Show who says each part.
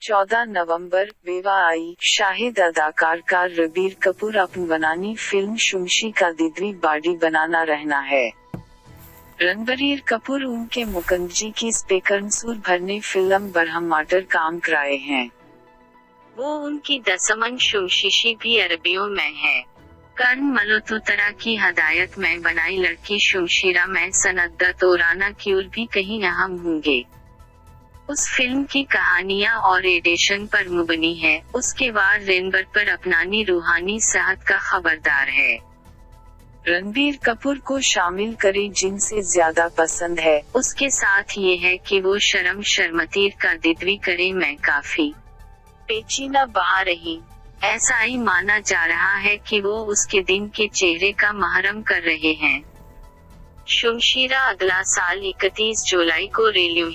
Speaker 1: 14 नवंबर बेवा आई। शाहिद अदाकार का रणबीर कपूर अपन बनानी फिल्म शुमशी का दिदरी बाडी बनाना रहना है। रणबीर कपूर उनके मुकंदजी की स्पेकरनसूर भरने फिल्म बरहमाटर काम कराए हैं।
Speaker 2: वो उनकी दसमन शुमशिशी भी अरबियों में है। कर्ण मल्होत्रा की हदायत में बनाई लड़की शुमशीरा में सनअत और राना कपूर भी कहीं अहम होंगे। उस फिल्म की कहानियां और एडिशन पर मुबनी है। उसके बाद रणबीर पर अपनानी रूहानी सेहत का खबरदार है।
Speaker 1: रणबीर कपूर को शामिल करें जिनसे ज्यादा पसंद है।
Speaker 2: उसके साथ ये है कि वो शर्मतीर का दिदरी करे में काफी पेचीना बहा रही। ऐसा ही माना जा रहा है कि वो उसके दिन के चेहरे का महरम कर रहे हैं। शुमशीरा अगला साल 31 जुलाई को रिलीज